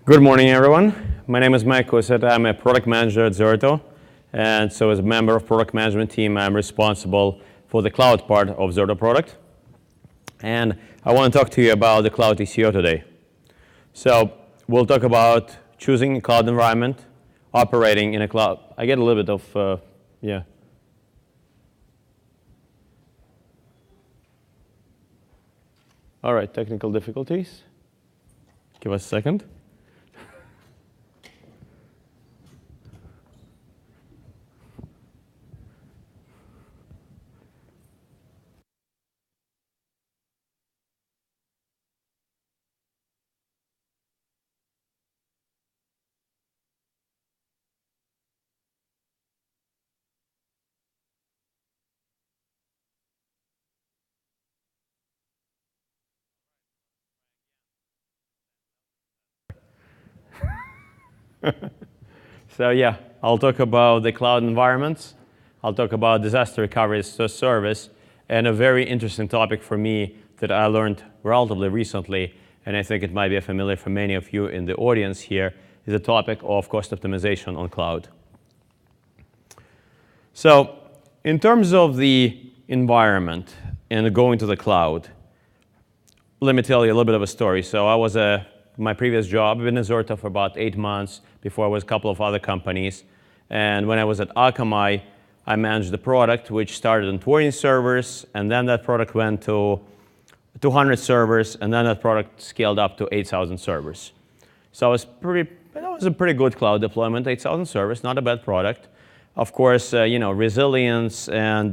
Good morning, everyone. My name is Mike Kosset. I'm a product manager at Zerto. And so as a member of product management team, I'm responsible for the cloud part of Zerto product. And I want to talk to you about the cloud TCO today. So we'll talk about choosing a cloud environment, operating in a cloud. I get a little bit of, yeah. All right, technical difficulties. Give us a second. So yeah, I'll talk about the cloud environments. I'll talk about disaster recovery as a service, and a very interesting topic for me that I learned relatively recently, and I think it might be familiar for many of you in the audience here, is the topic of cost optimization on cloud. So in terms of the environment and going to the cloud, let me tell you a little bit of a story. So I was my previous job, I've been in Zerto for about 8 months. Before I was a couple of other companies. And when I was at Akamai, I managed the product, which started on 20 servers, and then that product went to 200 servers, and then that product scaled up to 8,000 servers. So that was a pretty good cloud deployment, 8,000 servers, not a bad product. Of course, resilience and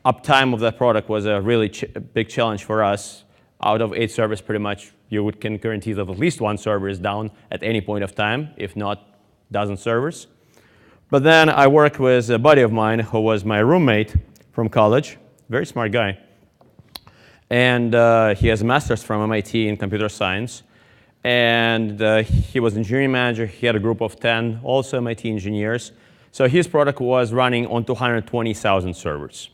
uptime of that product was a really big challenge for us. Out of 8 servers, pretty much, you can guarantee that at least 1 server is down at any point of time, if not dozen servers. But then I worked with a buddy of mine who was my roommate from college, very smart guy. And he has a master's from MIT in computer science. And he was engineering manager. He had a group of 10, also MIT engineers. So his product was running on 220,000 servers.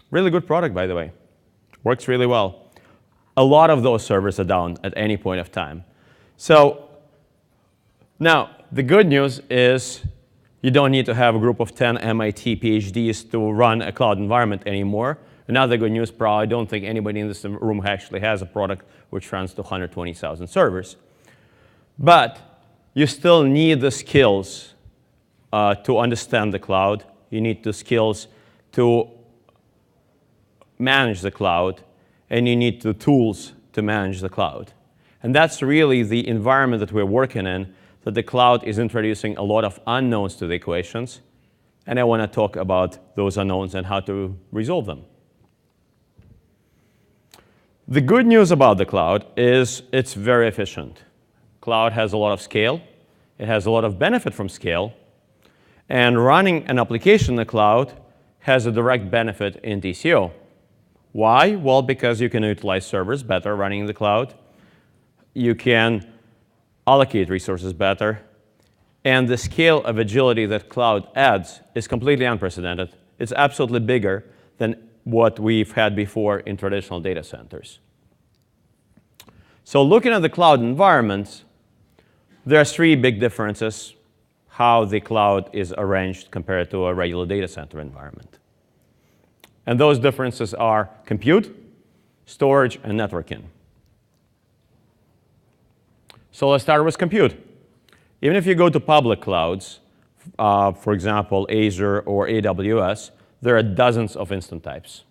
Really good product, by the way. Works really well. A lot of those servers are down at any point of time. So now, the good news is you don't need to have a group of 10 MIT PhDs to run a cloud environment anymore. Another good news, probably I don't think anybody in this room actually has a product which runs to 120,000 servers. But you still need the skills to understand the cloud. You need the skills to manage the cloud, and you need the tools to manage the cloud. And that's really the environment that we're working in, that the cloud is introducing a lot of unknowns to the equations, and I want to talk about those unknowns and how to resolve them. The good news about the cloud is it's very efficient. Cloud has a lot of scale. It has a lot of benefit from scale. And running an application in the cloud has a direct benefit in TCO. Why? Well, because you can utilize servers better running in the cloud. You can allocate resources better. And the scale of agility that cloud adds is completely unprecedented. It's absolutely bigger than what we've had before in traditional data centers. So looking at the cloud environments, there are 3 big differences how the cloud is arranged compared to a regular data center environment. And those differences are compute, storage, and networking. So let's start with compute. Even if you go to public clouds, for example, Azure or AWS, there are dozens of instance types.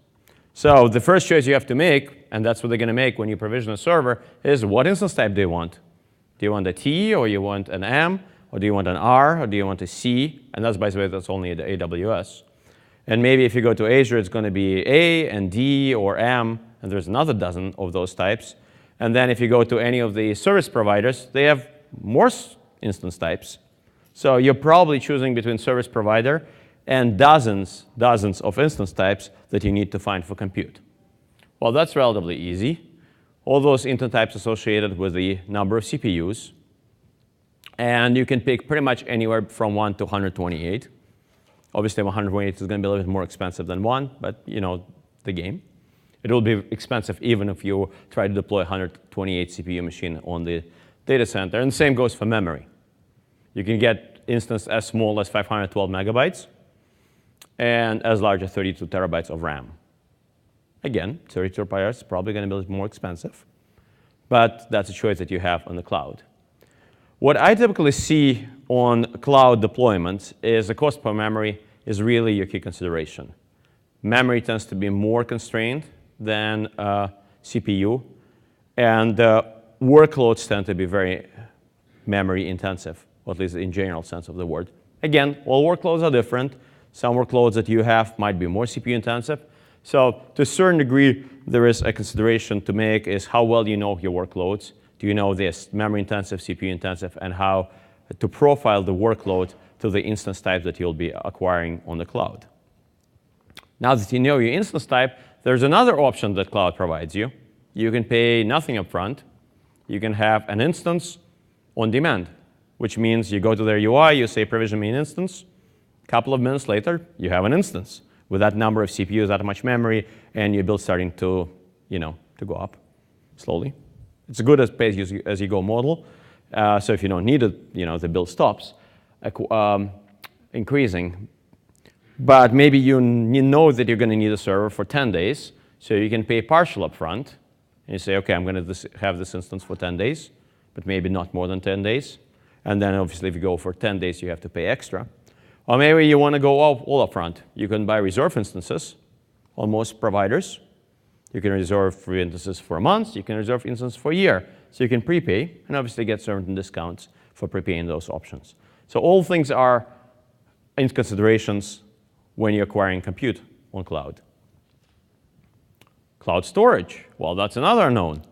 So the first choice you have to make, and that's what they're going to make when you provision a server, is what instance type do you want? Do you want a T, or you want an M, or do you want an R, or do you want a C? And that's, by the way, that's only the AWS. And maybe if you go to Azure, it's going to be A and D or M, and there's another dozen of those types. And then if you go to any of the service providers, they have more instance types. So you're probably choosing between service provider and dozens of instance types that you need to find for compute. Well, that's relatively easy. All those instance types associated with the number of CPUs. And you can pick pretty much anywhere from 1 to 128. Obviously, 128 is going to be a little bit more expensive than 1, but you know the game. It will be expensive even if you try to deploy a 128 CPU machine on the data center. And the same goes for memory. You can get instance as small as 512 megabytes and as large as 32 terabytes of RAM. Again, 32 terabytes is probably going to be more expensive, but that's a choice that you have on the cloud. What I typically see on cloud deployments is the cost per memory is really your key consideration. Memory tends to be more constrained than CPU, and workloads tend to be very memory intensive, or at least in general sense of the word. Again, all workloads are different. Some workloads that you have might be more CPU intensive. So to a certain degree, there is a consideration to make is how well you know your workloads. Do you know this, memory intensive, CPU intensive, and how to profile the workload to the instance type that you'll be acquiring on the cloud. Now that you know your instance type, there's another option that cloud provides you. You can pay nothing up front. You can have an instance on demand, which means you go to their UI, you say provision me an instance. A couple of minutes later, you have an instance with that number of CPUs, that much memory, and your bill starting to, to go up slowly. It's a good as pay as you go model. So if you don't need it, the bill stops increasing. But maybe you know that you're going to need a server for 10 days, so you can pay partial upfront. And you say, OK, I'm going to have this instance for 10 days, but maybe not more than 10 days. And then obviously, if you go for 10 days, you have to pay extra. Or maybe you want to go all upfront. You can buy reserve instances on most providers. You can reserve free instances for a month. You can reserve instances for a year. So you can prepay and obviously get certain discounts for prepaying those options. So all things are in considerations when you're acquiring compute on cloud. Cloud storage, well, that's another unknown.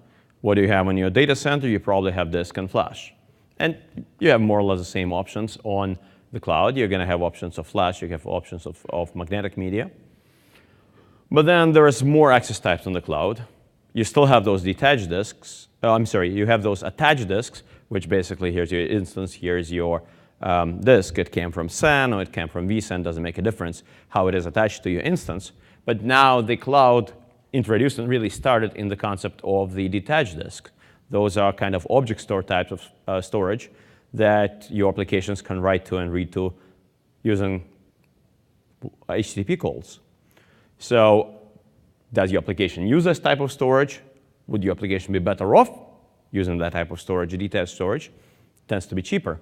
What do you have in your data center? You probably have disk and flash. And you have more or less the same options on the cloud. You're going to have options of flash. You have options of magnetic media. But then there's more access types on the cloud. You still have those detached disks. You have those attached disks, which basically here's your instance, here's your disk. It came from SAN or it came from vSAN. Doesn't make a difference how it is attached to your instance. But now the cloud introduced and really started in the concept of the detached disk. Those are kind of object store types of storage that your applications can write to and read to using HTTP calls. So does your application use this type of storage? Would your application be better off using that type of storage? Detached storage tends to be cheaper.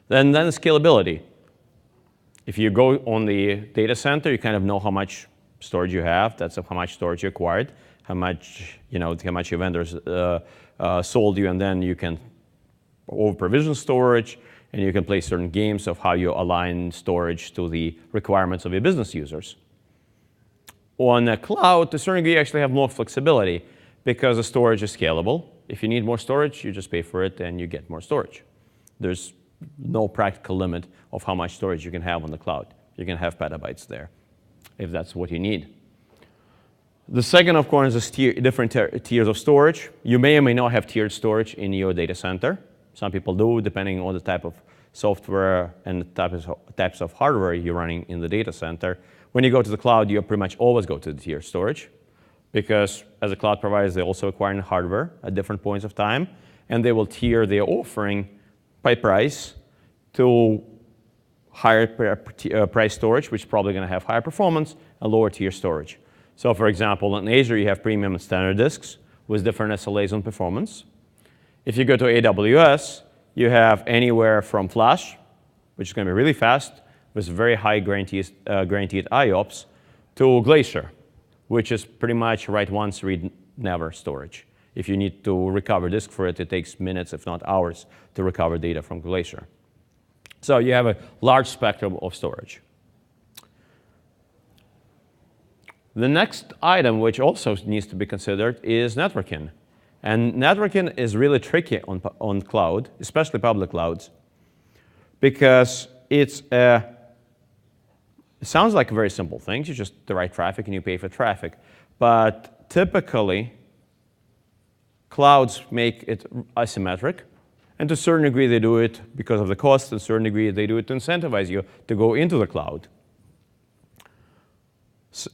Then scalability. If you go on the data center, you kind of know how much storage you have. That's how much storage you acquired, how much your vendors sold you, and then you can over-provision storage, and you can play certain games of how you align storage to the requirements of your business users. On a cloud, to a certain degree, you actually have more flexibility because the storage is scalable. If you need more storage, you just pay for it and you get more storage. There's no practical limit of how much storage you can have on the cloud. You can have petabytes there if that's what you need. The second, of course, is different tiers of storage. You may or may not have tiered storage in your data center. Some people do, depending on the type of software and the types of hardware you're running in the data center. When you go to the cloud, you pretty much always go to the tiered storage because as a cloud provider, they also acquire hardware at different points of time, and they will tier their offering by price to higher price storage, which is probably going to have higher performance, and lower tier storage. So for example, in Azure, you have premium and standard disks with different SLAs on performance. If you go to AWS, you have anywhere from flash, which is going to be really fast, with very high guaranteed IOPS, to Glacier, which is pretty much write once, read never storage. If you need to recover disk for it, it takes minutes, if not hours, to recover data from Glacier. So you have a large spectrum of storage. The next item, which also needs to be considered, is networking. And networking is really tricky on cloud, especially public clouds, because it sounds like a very simple thing. You just write traffic and you pay for traffic. But typically, clouds make it asymmetric. And to a certain degree, they do it because of the cost. To a certain degree, they do it to incentivize you to go into the cloud.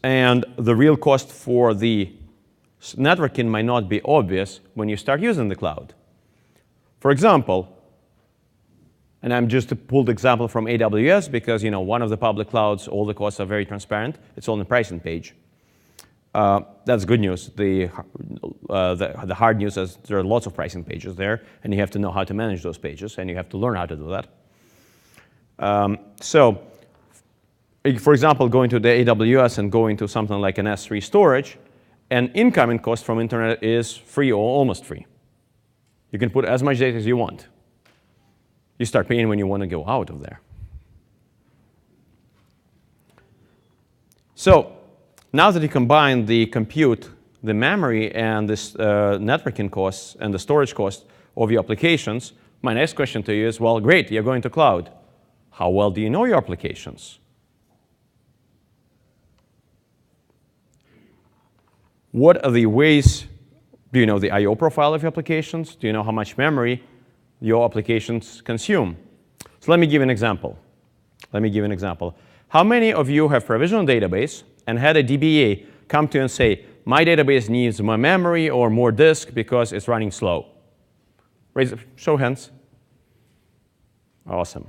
And the real cost for the networking might not be obvious when you start using the cloud. For example, and I'm just pulled example from AWS because one of the public clouds, all the costs are very transparent. It's on the pricing page. That's good news. The hard news is there are lots of pricing pages there, and you have to know how to manage those pages, and you have to learn how to do that. So, for example, going to the AWS and going to something like an S3 storage, an incoming cost from internet is free or almost free. You can put as much data as you want. You start paying when you want to go out of there. So now that you combine the compute, the memory, and this networking costs and the storage costs of your applications, my next question to you is, well, great, you're going to cloud. How well do you know your applications? What are the ways? Do you know the I/O profile of your applications? Do you know how much memory your applications consume? So let me give you an example. How many of you have provisioned a database and had a DBA come to you and say, my database needs more memory or more disk because it's running slow? Show hands. Awesome.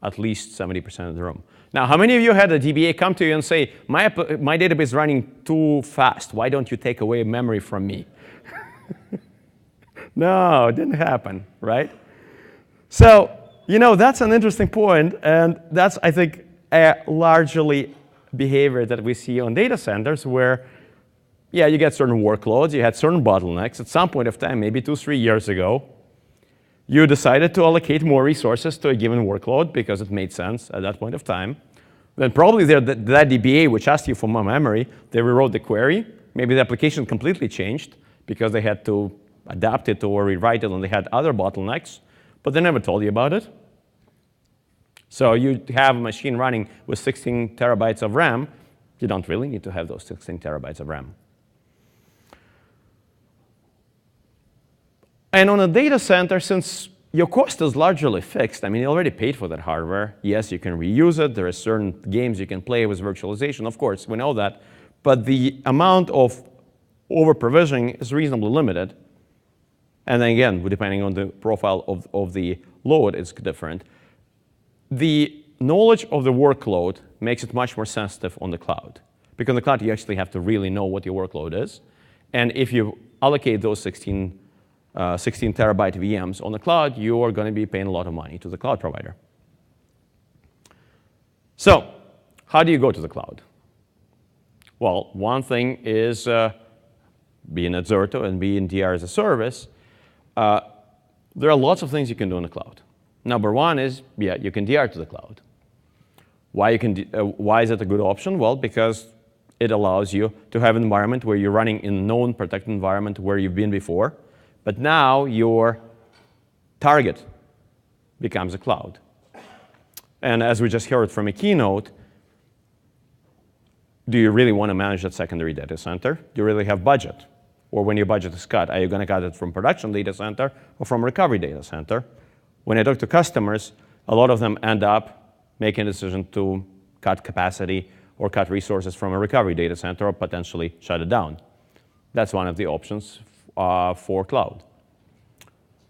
At least 70% of the room. Now, how many of you had a DBA come to you and say, my database is running too fast. Why don't you take away memory from me? No, it didn't happen, right? So, that's an interesting point, and that's, I think, a largely behavior that we see on data centers where, yeah, you get certain workloads, you had certain bottlenecks. At some point of time, maybe 2-3 years ago, you decided to allocate more resources to a given workload because it made sense at that point of time. Then probably that DBA, which asked you for more memory, they rewrote the query. Maybe the application completely changed because they had to adapt it or rewrite it, and they had other bottlenecks, but they never told you about it. So you have a machine running with 16 terabytes of RAM. You don't really need to have those 16 terabytes of RAM. And on a data center, since your cost is largely fixed, I mean, you already paid for that hardware. Yes, you can reuse it. There are certain games you can play with virtualization. Of course, we know that. But the amount of over-provisioning is reasonably limited. And then again, depending on the profile of the load, it's different. The knowledge of the workload makes it much more sensitive on the cloud. Because on the cloud, you actually have to really know what your workload is. And if you allocate those 16 terabyte VMs on the cloud, you are going to be paying a lot of money to the cloud provider. So how do you go to the cloud? Well, one thing is being at Zerto and being DR as a service. There are lots of things you can do in the cloud. Number one is, yeah, you can DR to the cloud. Why is it a good option? Well, because it allows you to have an environment where you're running in a known protected environment where you've been before, but now your target becomes a cloud. And as we just heard from a keynote, do you really want to manage that secondary data center? Do you really have budget? Or when your budget is cut, are you going to cut it from production data center or from recovery data center? When I talk to customers, a lot of them end up making a decision to cut capacity or cut resources from a recovery data center or potentially shut it down. That's one of the options for cloud.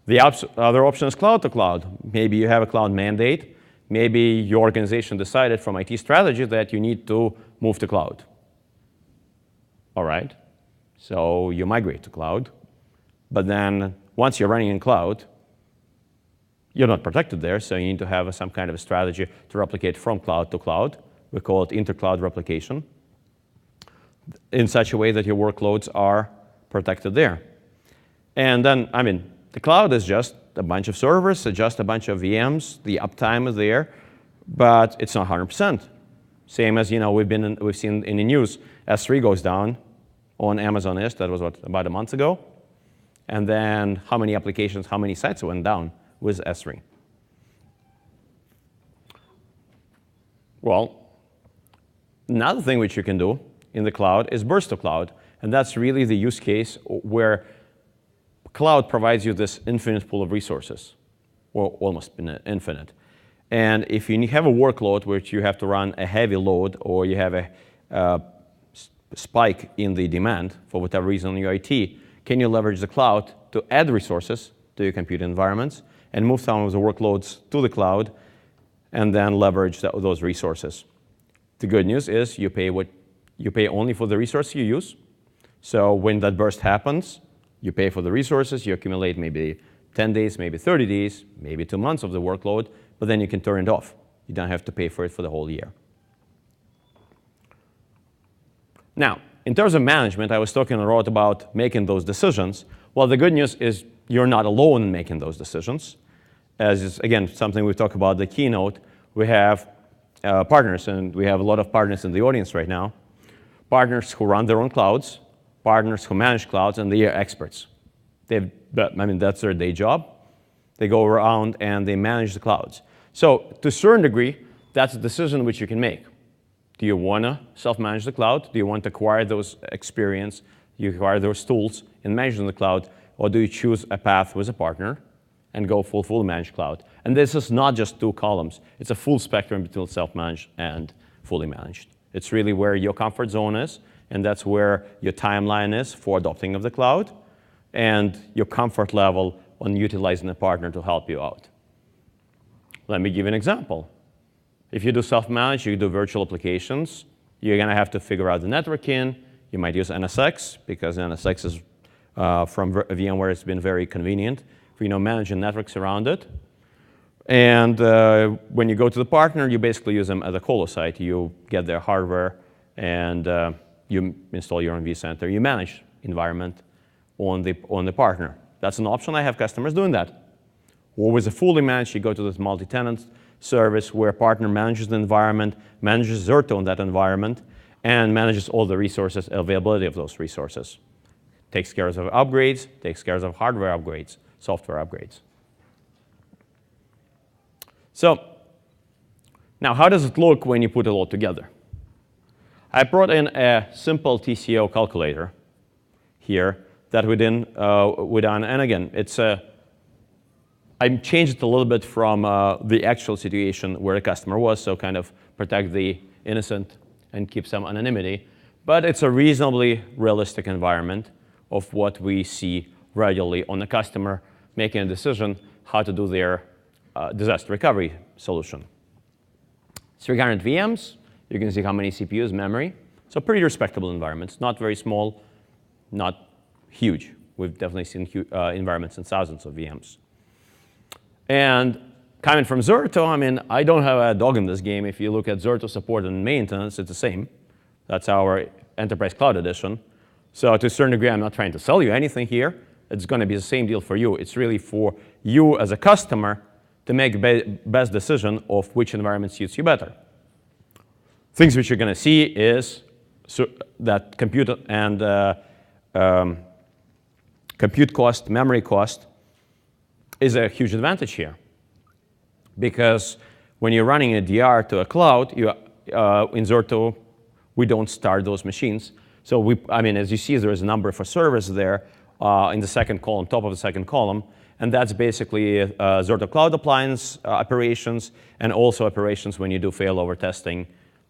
The other option is cloud to cloud. Maybe you have a cloud mandate. Maybe your organization decided from IT strategy that you need to move to cloud. All right. So you migrate to cloud. But then once you're running in cloud, you're not protected there, so you need to have some kind of a strategy to replicate from cloud to cloud. We call it inter-cloud replication in such a way that your workloads are protected there. And then, I mean, the cloud is just a bunch of servers, just a bunch of VMs. The uptime is there, but it's not 100%. Same as we've seen in the news, S3 goes down on Amazon East. That was about a month ago. And then how many applications, how many sites went down with S3? Well, another thing which you can do in the cloud is burst to cloud. And that's really the use case where cloud provides you this infinite pool of resources, or almost infinite. And if you have a workload which you have to run a heavy load, or you have spike in the demand for whatever reason on your IT, can you leverage the cloud to add resources to your compute environments and move some of the workloads to the cloud and then leverage those resources? The good news is you pay only for the resource you use. So when that burst happens, you pay for the resources, you accumulate maybe 10 days, maybe 30 days, maybe 2 months of the workload, but then you can turn it off. You don't have to pay for it for the whole year. Now, in terms of management, I was talking a lot about making those decisions. Well, the good news is you're not alone in making those decisions. As is, again, something we talk about the keynote, we have partners, and we have a lot of partners in the audience right now. Partners who run their own clouds, partners who manage clouds, and they are experts. That's their day job. They go around and they manage the clouds. So to a certain degree, that's a decision which you can make. Do you want to self-manage the cloud? Do you want to acquire those experience? Do you acquire those tools in managing the cloud? Or do you choose a path with a partner and go full managed cloud? And this is not just 2 columns. It's a full spectrum between self-managed and fully managed. It's really where your comfort zone is, and that's where your timeline is for adopting of the cloud, and your comfort level on utilizing a partner to help you out. Let me give you an example. If you do self-managed, you do virtual applications, you're going to have to figure out the networking. You might use NSX, because NSX is from VMware, it's been very convenient for managing networks around it. And when you go to the partner, you basically use them as a colo site. You get their hardware, and you install your own vCenter. You manage environment on the partner. That's an option. I have customers doing that. Or with a fully managed, you go to this multi-tenant service where a partner manages the environment, manages Zerto on that environment, and manages all the resources, availability of those resources. Takes care of upgrades, takes care of hardware upgrades, software upgrades. So now, how does it look when you put it all together? I brought in a simple TCO calculator here that we done, and again, I changed it a little bit from the actual situation where the customer was, so kind of protect the innocent and keep some anonymity. But it's a reasonably realistic environment of what we see regularly on the customer making a decision how to do their disaster recovery solution. 300 VMs. You can see how many CPUs, memory. So pretty respectable environments. Not very small, not huge. We've definitely seen environments in thousands of VMs. And coming from Zerto, I don't have a dog in this game. If you look at Zerto support and maintenance, it's the same. That's our Enterprise Cloud Edition. So to a certain degree, I'm not trying to sell you anything here. It's going to be the same deal for you. It's really for you as a customer to make best decision of which environment suits you better. Things which you're going to see is that compute and compute cost, memory cost, is a huge advantage here. Because when you're running a DR to a cloud, in Zerto, we don't start those machines. So as you see, there is a number for servers there in the second column, top of the second column. And that's basically Zerto Cloud Appliance operations, and also operations when you do failover testing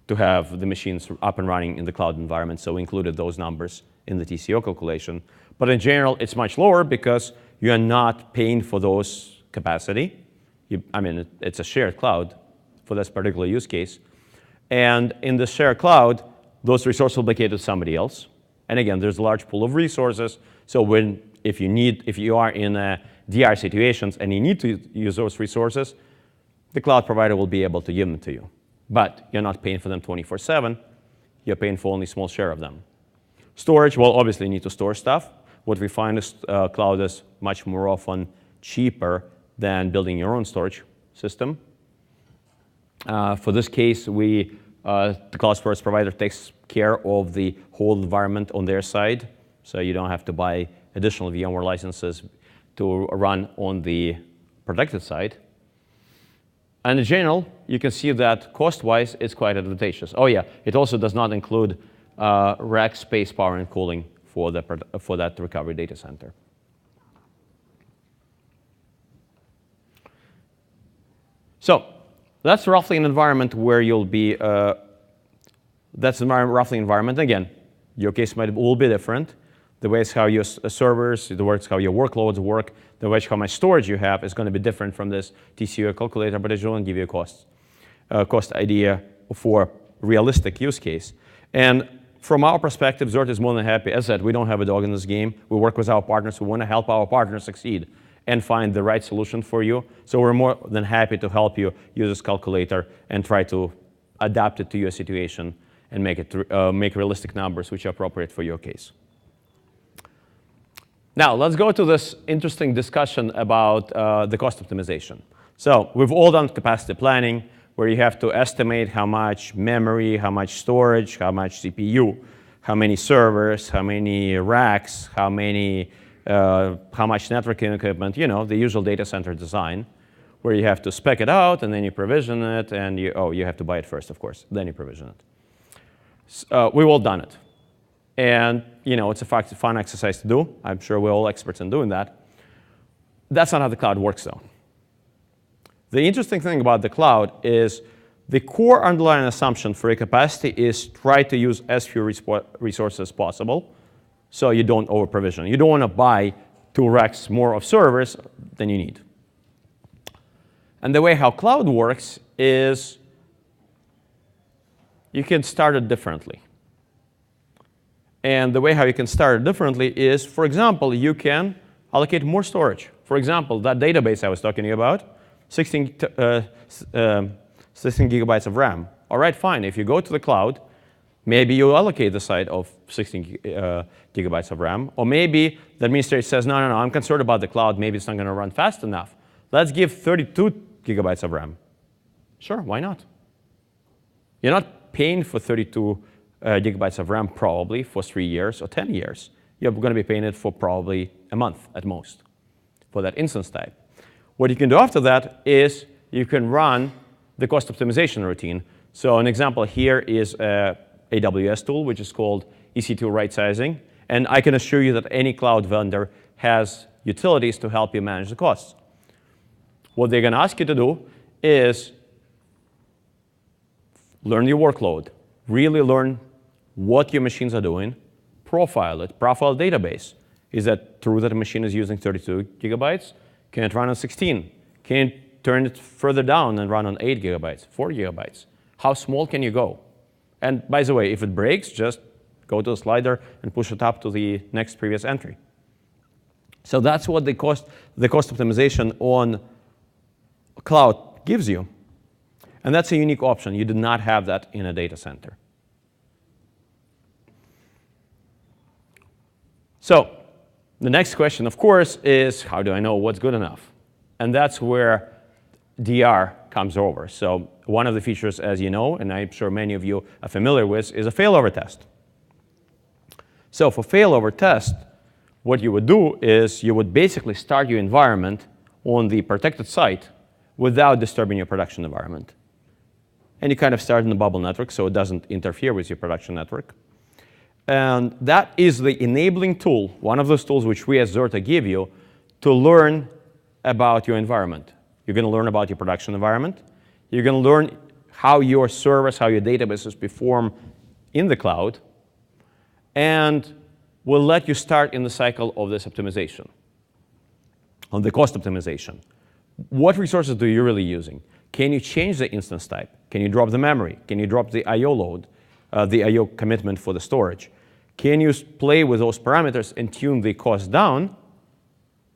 to have the machines up and running in the cloud environment. So we included those numbers in the TCO calculation. But in general, it's much lower because you are not paying for those capacity. It's a shared cloud for this particular use case. And in the shared cloud, those resources will be allocated to somebody else. And again, there's a large pool of resources. So if you are in a DR situations and you need to use those resources, the cloud provider will be able to give them to you. But you're not paying for them 24/7. You're paying for only a small share of them. Storage, well, obviously you need to store stuff. What we find is cloud is much more often cheaper than building your own storage system. For this case, the cloud storage provider takes care of the whole environment on their side, so you don't have to buy additional VMware licenses to run on the protected side. And in general, you can see that cost-wise, it's quite advantageous. Oh yeah, it also does not include rack space, power, and cooling for that recovery data center. So that's roughly an environment where you'll be That's roughly environment. Again, your case will be different. The ways how your servers, the ways how your workloads work, the ways how much storage you have is going to be different from this TCO calculator, but it will give you a cost idea for realistic use case. And from our perspective, Zort is more than happy. As I said, we don't have a dog in this game. We work with our partners. We want to help our partners succeed and find the right solution for you. So we're more than happy to help you use this calculator and try to adapt it to your situation and make realistic numbers which are appropriate for your case. Now, let's go to this interesting discussion about the cost optimization. So we've all done capacity planning, where you have to estimate how much memory, how much storage, how much CPU, how many servers, how many racks, how much networking equipment, the usual data center design, where you have to spec it out, and then you provision it, and you have to buy it first, of course, then you provision it. We've all done it. And it's a fun exercise to do. I'm sure we're all experts in doing that. That's not how the cloud works, though. The interesting thing about the cloud is the core underlying assumption for a capacity is try to use as few resources as possible so you don't over-provision. You don't want to buy 2 racks more of servers than you need. And the way how cloud works is you can start it differently. And the way how you can start it differently is, for example, you can allocate more storage. For example, that database I was talking to you about, 16 gigabytes of RAM. All right, fine. If you go to the cloud, maybe you allocate the site of 16 gigabytes of RAM. Or maybe the administrator says, no, I'm concerned about the cloud. Maybe it's not going to run fast enough. Let's give 32 gigabytes of RAM. Sure, why not? You're not paying for 32 gigabytes of RAM probably for 3 years or 10 years. You're going to be paying it for probably a month at most for that instance type. What you can do after that is you can run the cost optimization routine. So an example here is an AWS tool, which is called EC2 right sizing. And I can assure you that any cloud vendor has utilities to help you manage the costs. What they're going to ask you to do is learn your workload, really learn what your machines are doing, profile it, profile database. Is that true that a machine is using 32 gigabytes? Can it run on 16? Can it turn it further down and run on 8 gigabytes, 4 gigabytes? How small can you go? And by the way, if it breaks, just go to the slider and push it up to the next previous entry. So that's what the cost optimization on cloud gives you. And that's a unique option. You do not have that in a data center. So the next question, of course, is how do I know what's good enough? And that's where DR comes over. So one of the features, as you know, and I'm sure many of you are familiar with, is a failover test. So for failover test, what you would do is you would basically start your environment on the protected site without disturbing your production environment. And you kind of start in the bubble network so it doesn't interfere with your production network. And that is the enabling tool, one of those tools which we as Zorta give you to learn about your environment. You're going to learn about your production environment. You're going to learn how your servers, how your databases perform in the cloud. And we'll let you start in the cycle of this optimization, on the cost optimization. What resources do you really using? Can you change the instance type? Can you drop the memory? Can you drop the I/O load, the I/O commitment for the storage? Can you play with those parameters and tune the cost down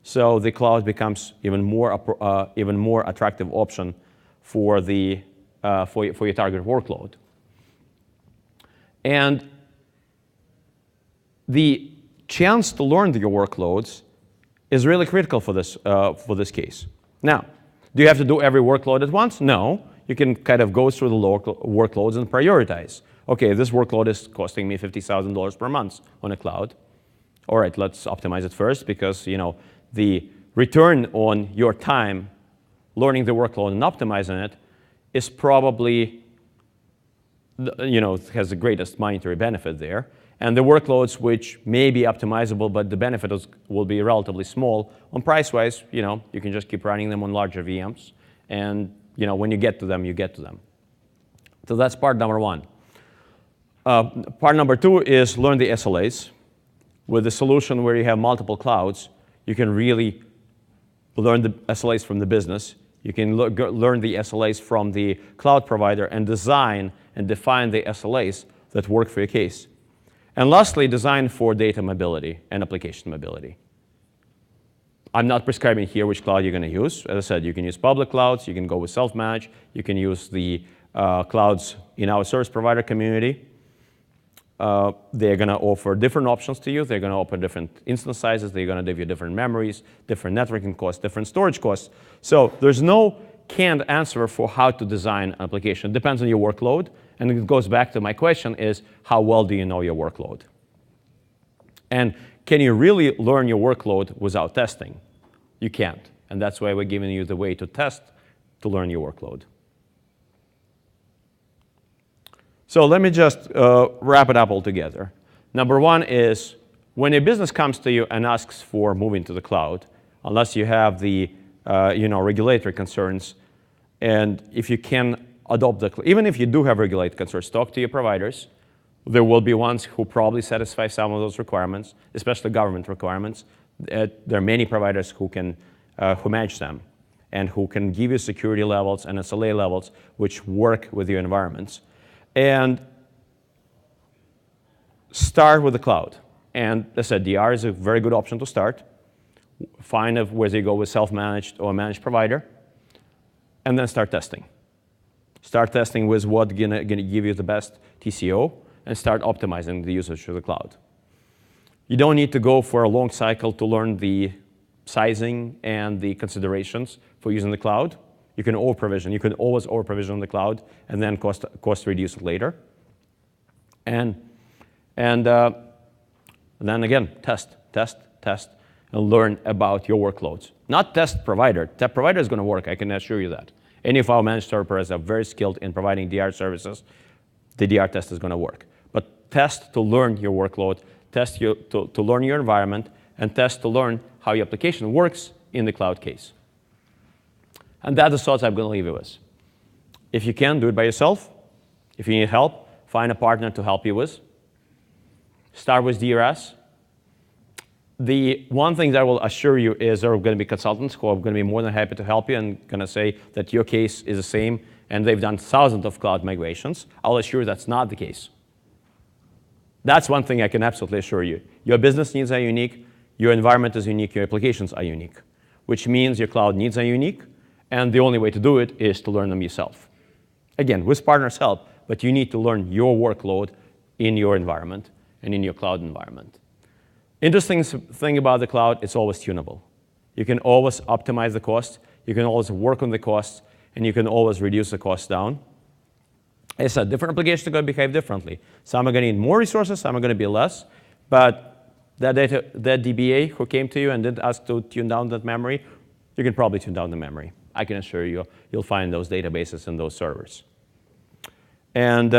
so the cloud becomes even more attractive option for your target workload? And the chance to learn your workloads is really critical for this case. Now, do you have to do every workload at once? No. You can kind of go through the local workloads and prioritize. OK, this workload is costing me $50,000 per month on a cloud. All right, let's optimize it first because the return on your time learning the workload and optimizing it is probably has the greatest monetary benefit there. And the workloads which may be optimizable, but the benefits will be relatively small on price-wise, you can just keep running them on larger VMs. And when you get to them, you get to them. So that's part number one. Part number 2 is learn the SLAs. With a solution where you have multiple clouds, you can really learn the SLAs from the business. You can learn the SLAs from the cloud provider and design and define the SLAs that work for your case. And lastly, design for data mobility and application mobility. I'm not prescribing here which cloud you're going to use. As I said, you can use public clouds. You can go with self-managed. You can use the clouds in our service provider community. They're going to offer different options to you. They're going to offer different instance sizes. They're going to give you different memories, different networking costs, different storage costs. So there's no canned answer for how to design an application. It depends on your workload. And it goes back to my question is, how well do you know your workload? And can you really learn your workload without testing? You can't. And that's why we're giving you the way to test to learn your workload. So let me just wrap it up all together. Number 1 is when a business comes to you and asks for moving to the cloud, unless you have the regulatory concerns, and if you can adopt the cloud, even if you do have regulatory concerns, talk to your providers. There will be ones who probably satisfy some of those requirements, especially government requirements. There are many providers who manage them and who can give you security levels and SLA levels which work with your environments. And start with the cloud. And as I said, DR is a very good option to start. Find whether you go with self-managed or a managed provider, and then start testing. Start testing with what's going to give you the best TCO, and start optimizing the usage of the cloud. You don't need to go for a long cycle to learn the sizing and the considerations for using the cloud. You can over-provision. You can always over-provision on the cloud and then cost reduce it later. And then again, test, and learn about your workloads. Not test provider. Test provider is going to work, I can assure you that. Any of our managed service providers are very skilled in providing DR services. The DR test is going to work. But test to learn your workload, test to learn your environment, and test to learn how your application works in the cloud case. And that's the thoughts I'm going to leave you with. If you can, do it by yourself. If you need help, find a partner to help you with. Start with DRS. The one thing that I will assure you is there are going to be consultants who are going to be more than happy to help you and going to say that your case is the same and they've done thousands of cloud migrations. I'll assure you that's not the case. That's one thing I can absolutely assure you. Your business needs are unique, your environment is unique, your applications are unique, which means your cloud needs are unique, and the only way to do it is to learn them yourself. Again, with partners' help, but you need to learn your workload in your environment and in your cloud environment. Interesting thing about the cloud, it's always tunable. You can always optimize the cost, you can always work on the costs, and you can always reduce the cost down. As I said, different applications are going to behave differently. Some are going to need more resources, some are going to be less, but that DBA who came to you and did ask to tune down that memory, you can probably tune down the memory. I can assure you, you'll find those databases and those servers. And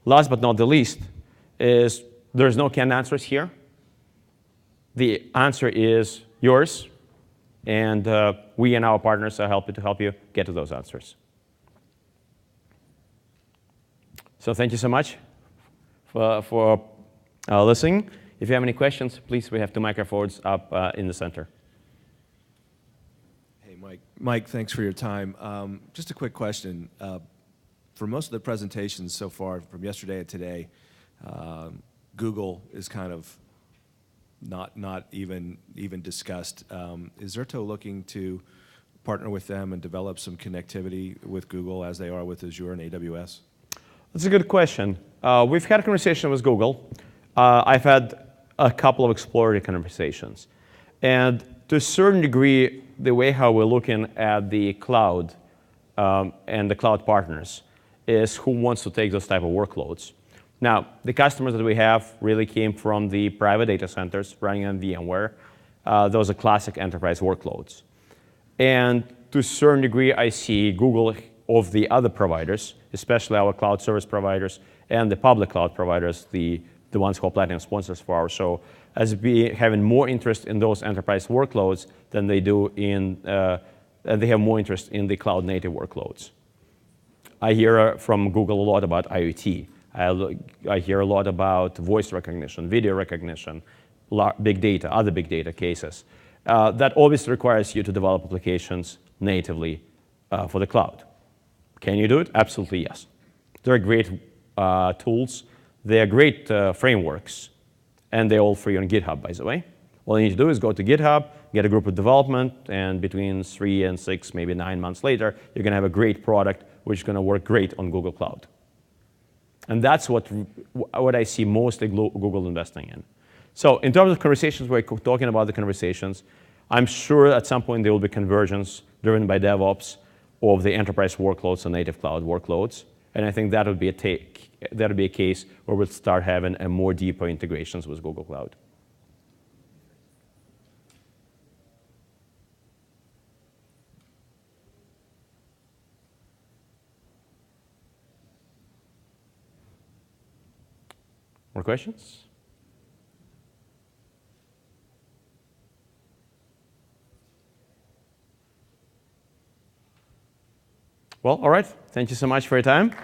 last but not the least is there's no canned answers here. The answer is yours, and we and our partners are happy to help you get to those answers. So thank you so much for listening. If you have any questions, please, we have 2 microphones up in the center. Hey, Mike. Mike, thanks for your time. Just a quick question. For most of the presentations so far, from yesterday and today, Google is kind of not even discussed. Is Zerto looking to partner with them and develop some connectivity with Google as they are with Azure and AWS? That's a good question. We've had a conversation with Google. I've had a couple of exploratory conversations. And to a certain degree, the way how we're looking at the cloud and the cloud partners is who wants to take those type of workloads. Now, the customers that we have really came from the private data centers running on VMware. Those are classic enterprise workloads. And to a certain degree, I see Google of the other providers, especially our cloud service providers and the public cloud providers, the ones who are platinum sponsors for our show, as having more interest in those enterprise workloads than they do in, they have more interest in the cloud native workloads. I hear from Google a lot about IoT. I hear a lot about voice recognition, video recognition, big data, other big data cases. That obviously requires you to develop applications natively for the cloud. Can you do it? Absolutely, yes. They're great tools. They're great frameworks. And they're all free on GitHub, by the way. All you need to do is go to GitHub, get a group of development, and between 3 and 6, maybe 9 months later, you're going to have a great product which is going to work great on Google Cloud. And that's what I see mostly Google investing in. So in terms of conversations, we're talking about the conversations. I'm sure at some point there will be convergence driven by DevOps of the enterprise workloads and native cloud workloads. And I think that would be a case where we'll start having a more deeper integrations with Google Cloud. More questions? Well, all right. Thank you so much for your time.